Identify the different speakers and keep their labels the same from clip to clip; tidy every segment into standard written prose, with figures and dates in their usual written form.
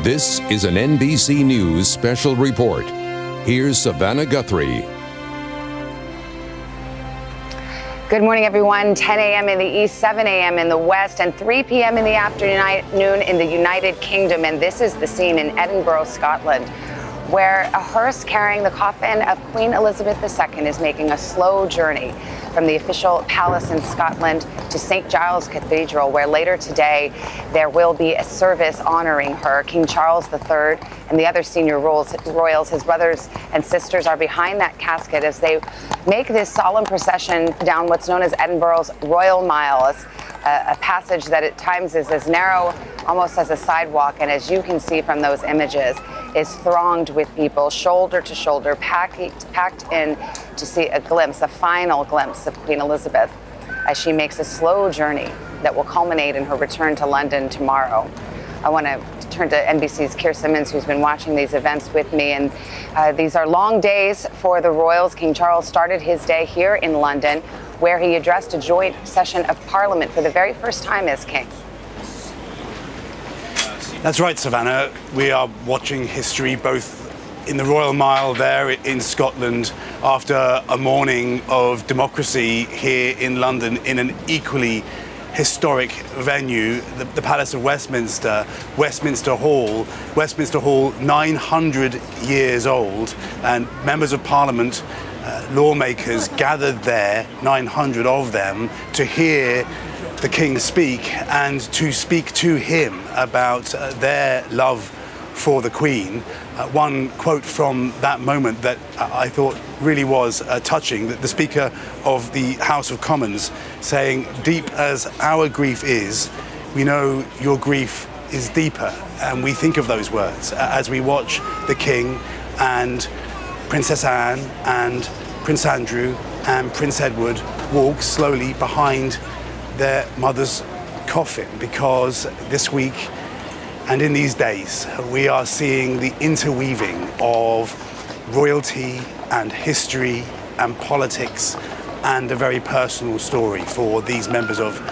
Speaker 1: This is an NBC News special report. Here's Savannah Guthrie.
Speaker 2: Good morning, everyone. 10 a.m. in the east, 7 a.m. in the west, and 3 p.m. in the afternoon in the United Kingdom. And this is the scene in Edinburgh, Scotland, where a hearse carrying the coffin of Queen Elizabeth II is making a slow journey from the official palace in Scotland to St. Giles Cathedral, where later today there will be a service honoring her. King Charles III and the other senior royals, his brothers and sisters, are behind that casket as they make this solemn procession down what's known as Edinburgh's Royal Mile, a passage that at times is as narrow almost as a sidewalk, and as you can see from those images, is thronged with people, shoulder to shoulder, packed in to see a final glimpse of Queen Elizabeth as she makes a slow journey that will culminate in her return to London tomorrow. I want to turn to NBC's Keir Simmons, who's been watching these events with me, and these are long days for the royals. King Charles started his day here in London, where he addressed a joint session of Parliament for the very first time as king.
Speaker 3: That's right, Savannah. We are watching history both in the Royal Mile there in Scotland after a morning of democracy here in London in an equally historic venue, the Palace of Westminster, Westminster Hall. Westminster Hall, 900 years old, and members of Parliament, lawmakers gathered there, 900 of them, to hear the King speak and to speak to him about their love for the Queen. One quote from that moment that I thought really was touching, that the Speaker of the House of Commons saying, "Deep as our grief is, we know your grief is deeper." And we think of those words as we watch the King and Princess Anne and Prince Andrew and Prince Edward walk slowly behind their mother's coffin, because this week and in these days we are seeing the interweaving of royalty and history and politics and a very personal story for these members of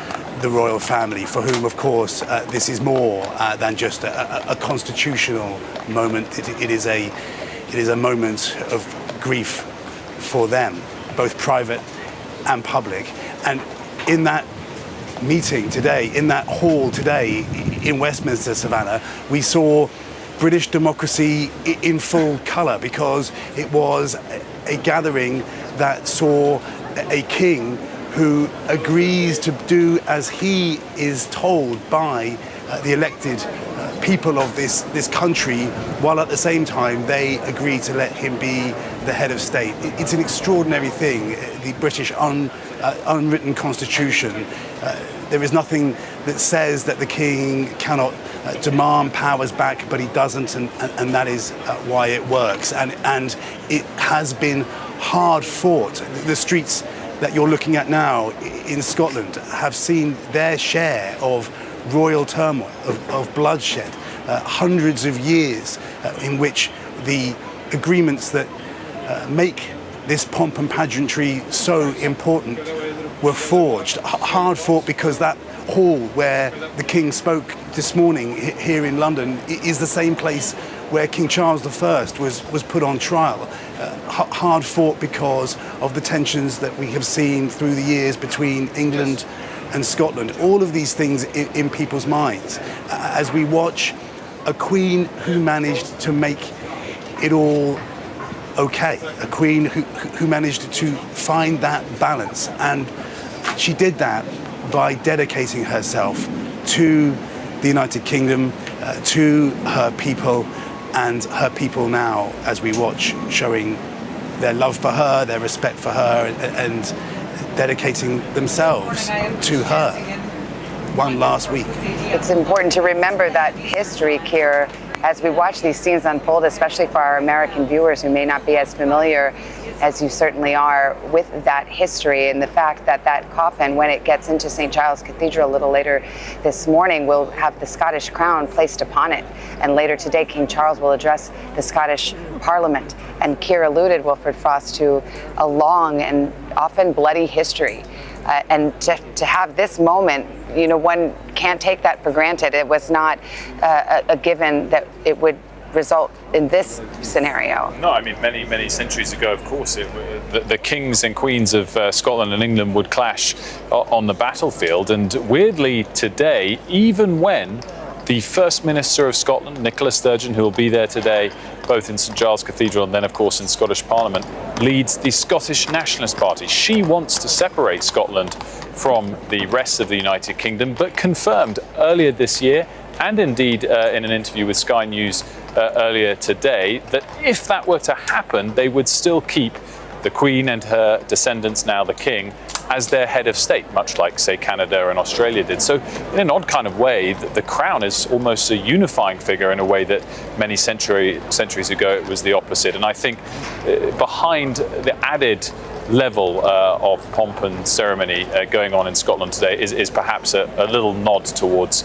Speaker 3: the royal family, for whom, of course, this is more than just a constitutional moment. It is a moment of grief for them, both private and public. And in that meeting today, in that hall today in Westminster, Savannah, we saw British democracy in full colour, because it was a gathering that saw a king who agrees to do as he is told by the elected people of this country, while at the same time they agree to let him be the head of state. It's an extraordinary thing, the British unwritten constitution. There is nothing that says that the king cannot demand powers back, but he doesn't, and that is why it works. And it has been hard fought. The streets that you're looking at now in Scotland have seen their share of royal turmoil, of bloodshed, hundreds of years in which the agreements that make this pomp and pageantry so important were forged. Hard fought, because that hall where the King spoke this morning here in London is the same place where King Charles I was put on trial. Hard fought because of the tensions that we have seen through the years between England and Scotland. All of these things in people's minds as we watch a queen who managed to make it all okay, a queen who managed to find that balance, and she did that by dedicating herself to the United Kingdom, to her people, and her people now, as we watch, showing their love for her, their respect for her, and dedicating themselves to her one last week.
Speaker 2: It's important to remember that history, Keir, as we watch these scenes unfold, especially for our American viewers who may not be as familiar as you certainly are with that history, and the fact that that coffin, when it gets into St. Giles Cathedral a little later this morning, will have the Scottish crown placed upon it. And later today, King Charles will address the Scottish Parliament. And Keir alluded, Wilfred Frost, to a long and often bloody history. And to have this moment one can't take that for granted. It was not a given that it would result in this scenario.
Speaker 4: No, I mean, many centuries ago, of course, the kings and queens of Scotland and England would clash on the battlefield. And weirdly today, even when the First Minister of Scotland, Nicola Sturgeon, who will be there today, both in St Giles Cathedral and then, of course, in Scottish Parliament, leads the Scottish Nationalist Party. She wants to separate Scotland from the rest of the United Kingdom, but confirmed earlier this year, and indeed in an interview with Sky News earlier today, that if that were to happen, they would still keep the Queen and her descendants, now the King, as their head of state, much like, say, Canada and Australia did. So in an odd kind of way, the Crown is almost a unifying figure in a way that many centuries ago it was the opposite. And I think behind the added level of pomp and ceremony going on in Scotland today is perhaps a little nod towards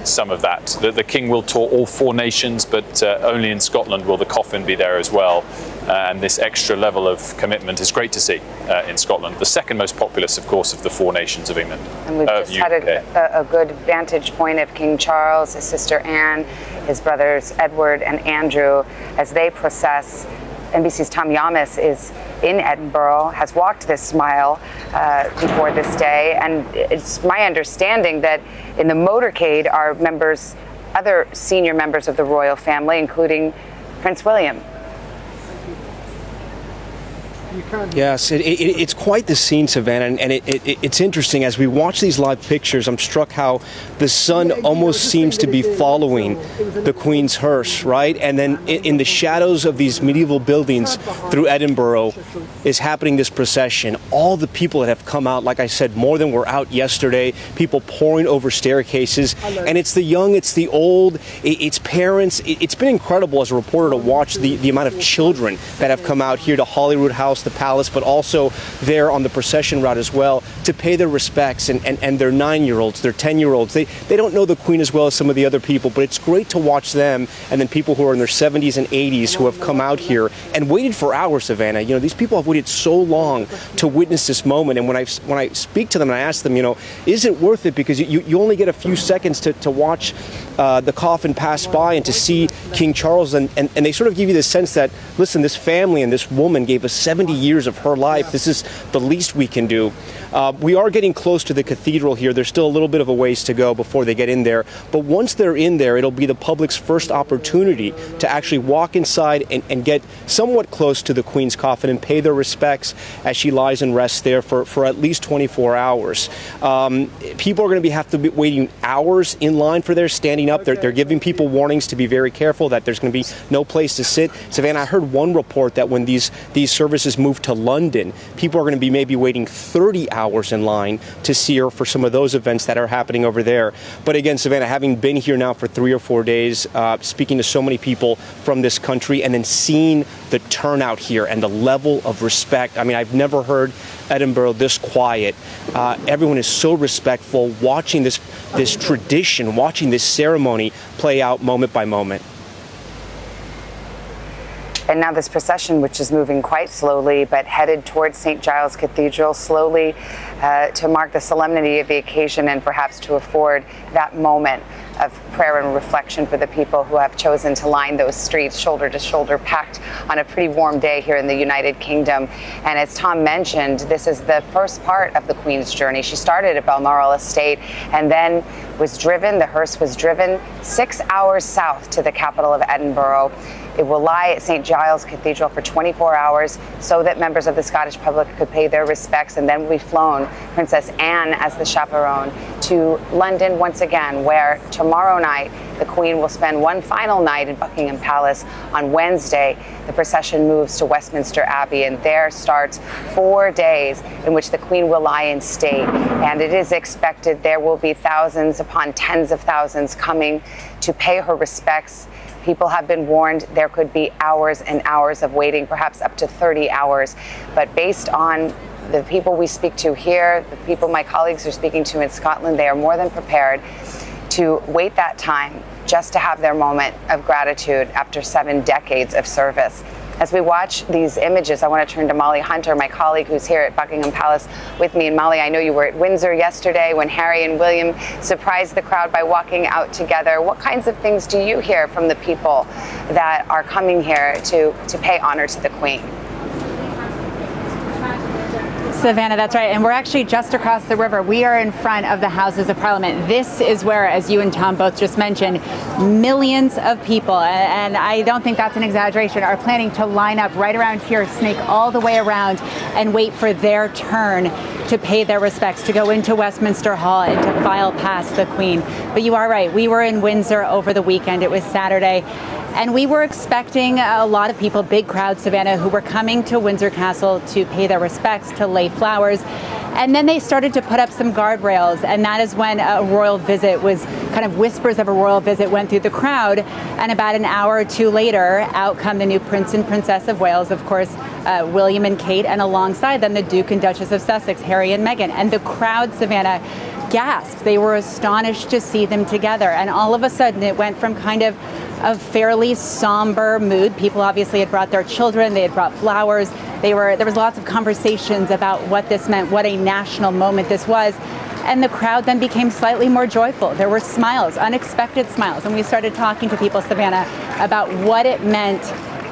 Speaker 4: some of that. The King will tour all 4 nations, but only in Scotland will the coffin be there as well. And this extra level of commitment is great to see in Scotland, the second most populous, of course, of the 4 nations of England.
Speaker 2: And we've just had a good vantage point of King Charles, his sister Anne, his brothers Edward and Andrew, as they process. NBC's Tom Yamas is in Edinburgh, has walked this mile before this day, and it's my understanding that in the motorcade are other senior members of the royal family, including Prince William.
Speaker 5: Yes, it's quite the scene, Savannah, and it's interesting. As we watch these live pictures, I'm struck how the sun almost seems to be following the Queen's hearse, right? And then in the shadows of these medieval buildings through Edinburgh is happening this procession. All the people that have come out, like I said, more than were out yesterday, people pouring over staircases, and it's the young, it's the old, it's parents. It's been incredible as a reporter to watch the amount of children that have come out here to Holyrood House, the palace, but also there on the procession route as well to pay their respects, and their 9-year-olds, their 10-year-olds. They don't know the Queen as well as some of the other people, but it's great to watch them, and then people who are in their 70s and 80s who have come out here and waited for hours, Savannah. These people have waited so long to witness this moment, and when I speak to them and I ask them, is it worth it? Because you only get a few seconds to watch the coffin pass by and to see King Charles, and they sort of give you the sense that, listen, this family and this woman gave us 70 years of her life. This is the least we can do. We are getting close to the cathedral here. There's still a little bit of a ways to go before they get in there. But once they're in there, it'll be the public's first opportunity to actually walk inside and get somewhat close to the Queen's coffin and pay their respects as she lies and rests there for at least 24 hours. People are going to have to be waiting hours in line for their standing up. They're giving people warnings to be very careful, that there's going to be no place to sit. Savannah, I heard one report that when these services move to London, people are going to be maybe waiting 30 hours in line to see her for some of those events that are happening over there. But again, Savannah, having been here now for 3 or 4 days, speaking to so many people from this country, and then seeing the turnout here and the level of respect. I mean, I've never heard Edinburgh this quiet. Everyone is so respectful, watching this tradition, watching this ceremony play out moment by moment.
Speaker 2: And now this procession, which is moving quite slowly, but headed towards St. Giles Cathedral, slowly to mark the solemnity of the occasion and perhaps to afford that moment of prayer and reflection for the people who have chosen to line those streets shoulder to shoulder, packed on a pretty warm day here in the United Kingdom. And as Tom mentioned, this is the first part of the Queen's journey. She started at Balmoral Estate and then the hearse was driven 6 hours south to the capital of Edinburgh. It will lie at St. Giles Cathedral for 24 hours so that members of the Scottish public could pay their respects, and then will be flown, Princess Anne as the chaperone, to London once again, where tomorrow night the Queen will spend one final night in Buckingham Palace. On Wednesday, the procession moves to Westminster Abbey, and there starts 4 days in which the Queen will lie in state. And it is expected there will be thousands upon tens of thousands coming to pay her respects. People have been warned there could be hours and hours of waiting, perhaps up to 30 hours. But based on the people we speak to here, the people my colleagues are speaking to in Scotland, they are more than prepared to wait that time just to have their moment of gratitude after 7 decades of service. As we watch these images, I want to turn to Molly Hunter, my colleague who's here at Buckingham Palace with me. And Molly, I know you were at Windsor yesterday when Harry and William surprised the crowd by walking out together. What kinds of things do you hear from the people that are coming here to pay honor to the Queen?
Speaker 6: Savannah, that's right. And we're actually just across the river. We are in front of the Houses of Parliament. This is where, as you and Tom both just mentioned, millions of people, and I don't think that's an exaggeration, are planning to line up right around here, snake all the way around, and wait for their turn to pay their respects, to go into Westminster Hall and to file past the Queen. But you are right. We were in Windsor over the weekend. It was Saturday. And we were expecting a lot of people, big crowds, Savannah, who were coming to Windsor Castle to pay their respects, to lay flowers. And then they started to put up some guardrails. And that is when a royal visit was kind of whispers of a royal visit went through the crowd. And about an hour or two later, out come the new Prince and Princess of Wales, of course, William and Kate, and alongside them, the Duke and Duchess of Sussex, Harry and Meghan. And the crowd, Savannah, gasped. They were astonished to see them together. And all of a sudden, it went from kind of a fairly somber mood. People obviously had brought their children, they had brought flowers. There was lots of conversations about what this meant, what a national moment this was. And the crowd then became slightly more joyful. There were smiles, unexpected smiles. And we started talking to people, Savannah, about what it meant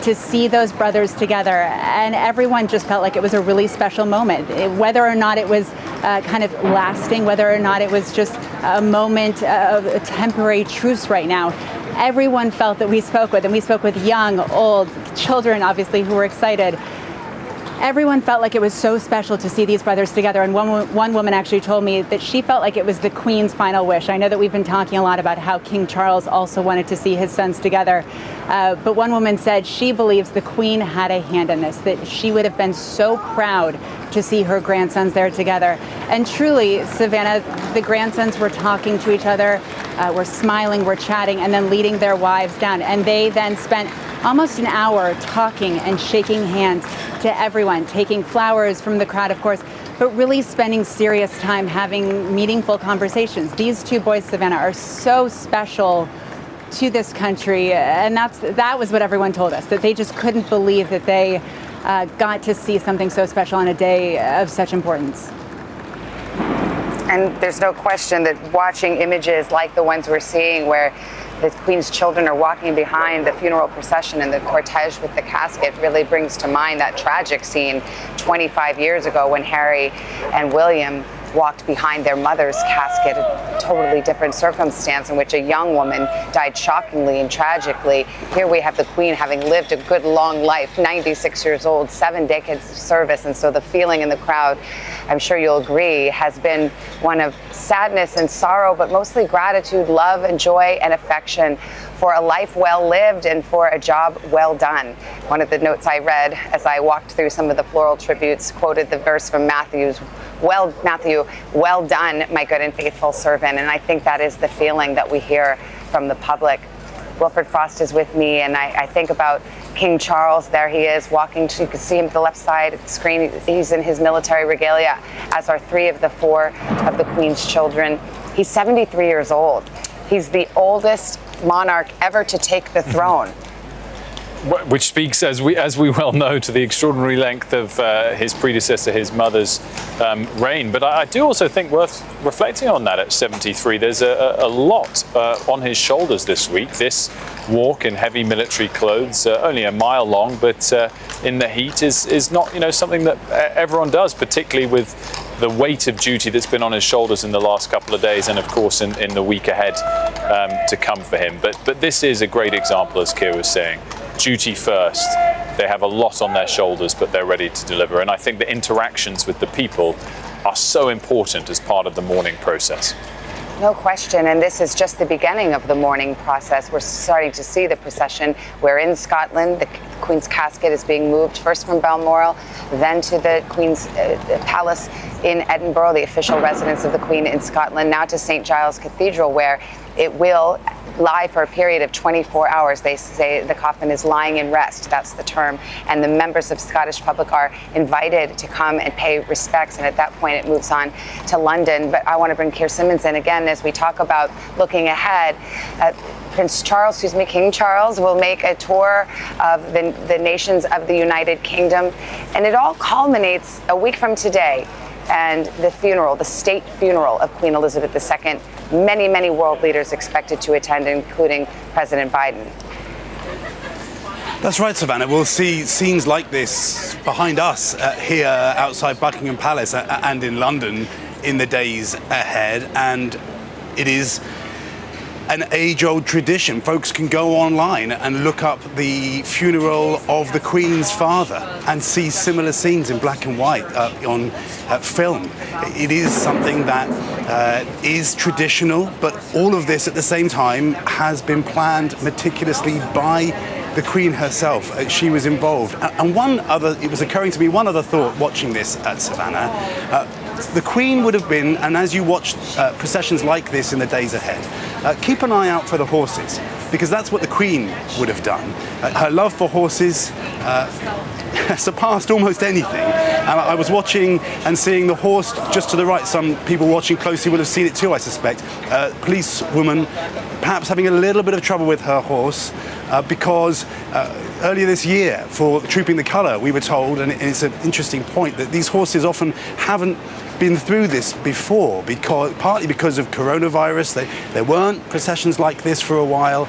Speaker 6: to see those brothers together. And everyone just felt like it was a really special moment. Whether or not it was kind of lasting, whether or not it was just a moment of a temporary truce right now, everyone felt that we spoke with. And we spoke with young, old, children, obviously, who were excited. Everyone felt like it was so special to see these brothers together. And one woman actually told me that she felt like it was the Queen's final wish. I know that we've been talking a lot about how King Charles also wanted to see his sons together. But one woman said she believes the Queen had a hand in this, that she would have been so proud to see her grandsons there together. And truly, Savannah, the grandsons were talking to each other, were smiling, were chatting, and then leading their wives down. And they then spent almost an hour talking and shaking hands to everyone, taking flowers from the crowd, of course, but really spending serious time having meaningful conversations. These two boys, Savannah, are so special to this country, and that was what everyone told us, that they just couldn't believe that they got to see something so special on a day of such importance.
Speaker 2: And there's no question that watching images like the ones we're seeing where the Queen's children are walking behind the funeral procession and the cortege with the casket really brings to mind that tragic scene 25 years ago when Harry and William walked behind their mother's casket, a totally different circumstance in which a young woman died shockingly and tragically. Here we have the Queen having lived a good long life, 96 years old, 7 decades of service, and so the feeling in the crowd, I'm sure you'll agree, has been one of sadness and sorrow, but mostly gratitude, love and joy and affection for a life well lived and for a job well done. One of the notes I read as I walked through some of the floral tributes quoted the verse from Matthew, well done, my good and faithful servant. And I think that is the feeling that we hear from the public. Wilfred Frost is with me, and I think about King Charles. There he is walking. You can see him to the left side of the screen. He's in his military regalia, as are 3 of the 4 of the Queen's children. He's 73 years old. He's the oldest monarch ever to take the throne.
Speaker 4: Which speaks, as we well know, to the extraordinary length of his predecessor, his mother's reign. But I do also think worth reflecting on that at 73. There's a lot on his shoulders this week. This walk in heavy military clothes, only a mile long, but in the heat is not something that everyone does, particularly with the weight of duty that's been on his shoulders in the last couple of days, and of course in the week ahead to come for him. But this is a great example, as Keir was saying. Duty first. They have a lot on their shoulders, but they're ready to deliver. And I think the interactions with the people are so important as part of the mourning process.
Speaker 2: No question, and this is just the beginning of the mourning process. We're starting to see the procession. We're in Scotland. The Queen's casket is being moved first from Balmoral, then to the Queen's Palace in Edinburgh, the official residence of the Queen in Scotland, now to St. Giles Cathedral, where it will lie for a period of 24 hours. They say the coffin is lying in rest. That's the term. And the members of Scottish public are invited to come and pay respects. And at that point, it moves on to London. But I want to bring Keir Simmons in again as we talk about looking ahead. King Charles will make a tour of the nations of the United Kingdom. And it all culminates a week from today and the funeral, the state funeral of Queen Elizabeth II. Many, many world leaders expected to attend, including President Biden.
Speaker 3: That's right, Savannah. We'll see scenes like this behind us here outside Buckingham Palace and in London in the days ahead. And it is an age-old tradition. Folks can go online and look up the funeral of the Queen's father and see similar scenes in black and white on film. It is something that is traditional, but all of this at the same time has been planned meticulously by the Queen herself. She was involved. And it was occurring to me, one other thought watching this at Savannah. The Queen would have been, and as you watch processions like this in the days ahead, keep an eye out for the horses, because that's what the Queen would have done. Her love for horses surpassed almost anything. And I was watching and seeing the horse just to the right. Some people watching closely will have seen it too, I suspect. Policewoman perhaps having a little bit of trouble with her horse because earlier this year, for Trooping the Colour, we were told, and it's an interesting point, that these horses often haven't been through this before, partly because of coronavirus. There weren't processions like this for a while,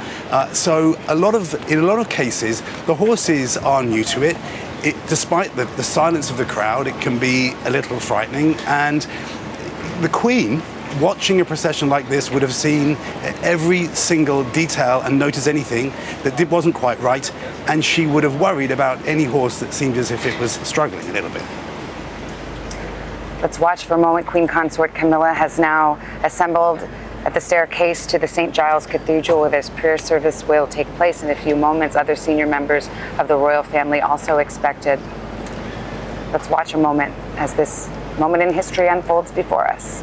Speaker 3: so in a lot of cases the horses are new to it. Despite the silence of the crowd, it can be a little frightening, and the Queen, watching a procession like this, would have seen every single detail and noticed anything that wasn't quite right, and she would have worried about any horse that seemed as if it was struggling a little bit.
Speaker 2: Let's watch for a moment. Queen Consort Camilla has now assembled at the staircase to the St. Giles Cathedral, where this prayer service will take place in a few moments. Other senior members of the royal family also expected. Let's watch a moment as this moment in history unfolds before us.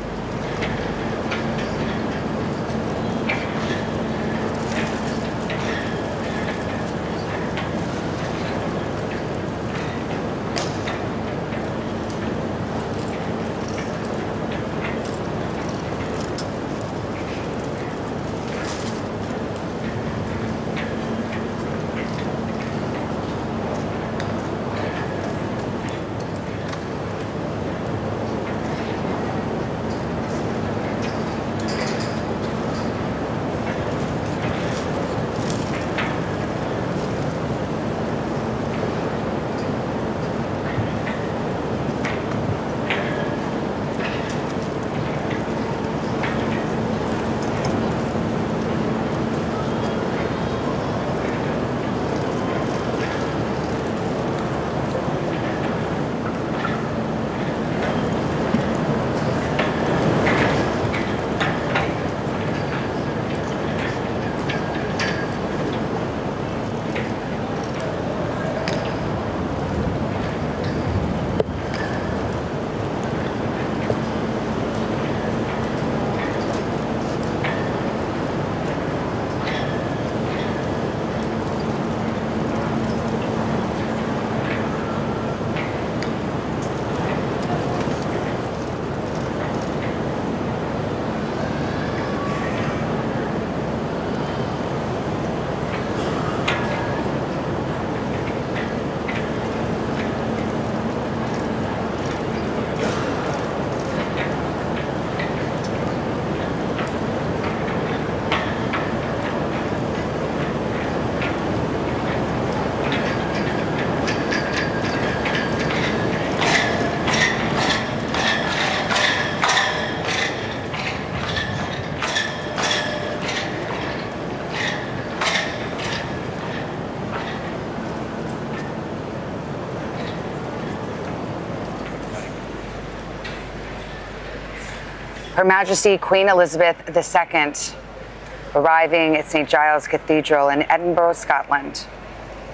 Speaker 2: Her Majesty Queen Elizabeth II arriving at St. Giles Cathedral in Edinburgh, Scotland.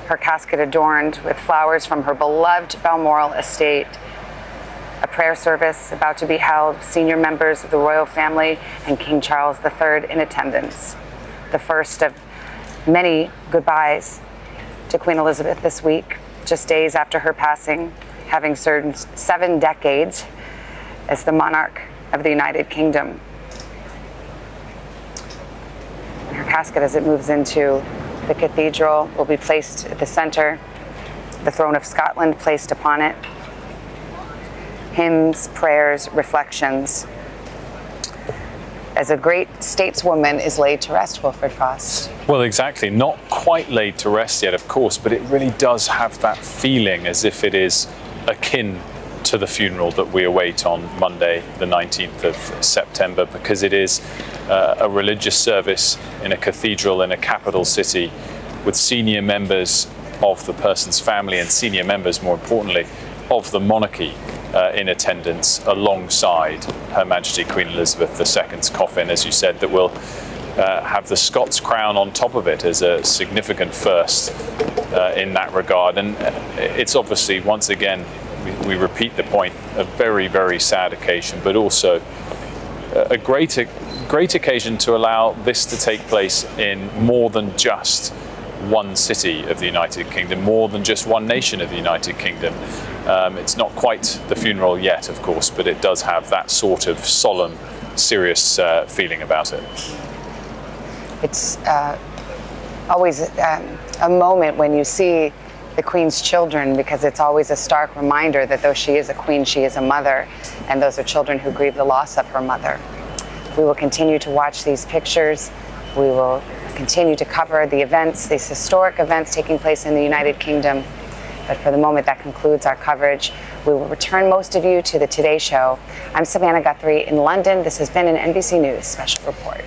Speaker 2: Her casket adorned with flowers from her beloved Balmoral estate. A prayer service about to be held, senior members of the royal family and King Charles III in attendance. The first of many goodbyes to Queen Elizabeth this week, just days after her passing, having served 7 decades as the monarch of the United Kingdom. Her casket as it moves into the cathedral will be placed at the center, the throne of Scotland placed upon it. Hymns, prayers, reflections. As a great stateswoman is laid to rest, Wilfred Frost.
Speaker 4: Well, exactly. Not quite laid to rest yet, of course, but it really does have that feeling as if it is akin to the funeral that we await on Monday, the 19th of September, because it is a religious service in a cathedral in a capital city with senior members of the person's family and senior members, more importantly, of the monarchy in attendance alongside Her Majesty Queen Elizabeth II's coffin, as you said, that will have the Scots crown on top of it as a significant first in that regard. And it's obviously, once again, we repeat the point, a very, very sad occasion, but also a great occasion to allow this to take place in more than just one city of the United Kingdom, more than just one nation of the United Kingdom. It's not quite the funeral yet, of course, but it does have that sort of solemn, serious feeling about it.
Speaker 2: It's always a moment when you see the Queen's children, because it's always a stark reminder that though she is a queen, she is a mother, and those are children who grieve the loss of her mother. We will continue to watch these pictures. We will continue to cover the events, these historic events taking place in the United Kingdom. But for the moment, that concludes our coverage. We will return most of you to the Today Show. I'm Savannah Guthrie in London. This has been an NBC News Special Report.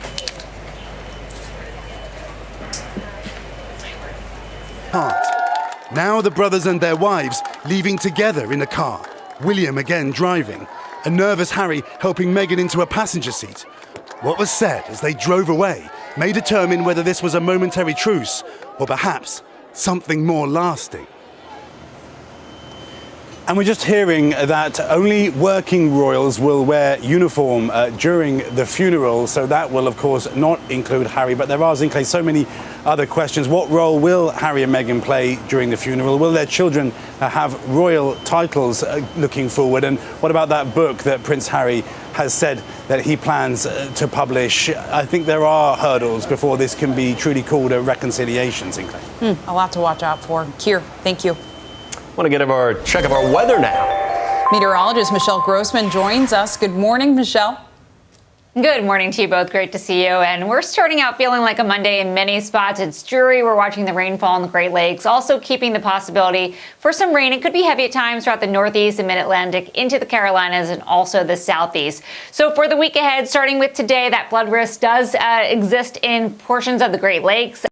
Speaker 7: Now the brothers and their wives leaving together in a car. William again driving. A nervous Harry helping Meghan into a passenger seat. What was said as they drove away may determine whether this was a momentary truce or perhaps something more lasting.
Speaker 3: And we're just hearing that only working royals will wear uniform during the funeral, so that will, of course, not include Harry. But there are, Zinkley, so many other questions. What role will Harry and Meghan play during the funeral? Will their children have royal titles looking forward? And what about that book that Prince Harry has said that he plans to publish? I think there are hurdles before this can be truly called a reconciliation, Zinkley.
Speaker 8: A lot to watch out for. Keir, thank you.
Speaker 9: Want to get our check of our weather now.
Speaker 8: Meteorologist Michelle Grossman joins us. Good morning, Michelle.
Speaker 10: Good morning to you both. Great to see you. And we're starting out feeling like a Monday in many spots. It's dreary. We're watching the rainfall in the Great Lakes, also keeping the possibility for some rain. It could be heavy at times throughout the Northeast and Mid-Atlantic into the Carolinas and also the Southeast. So for the week ahead, starting with today, that flood risk does exist in portions of the Great Lakes.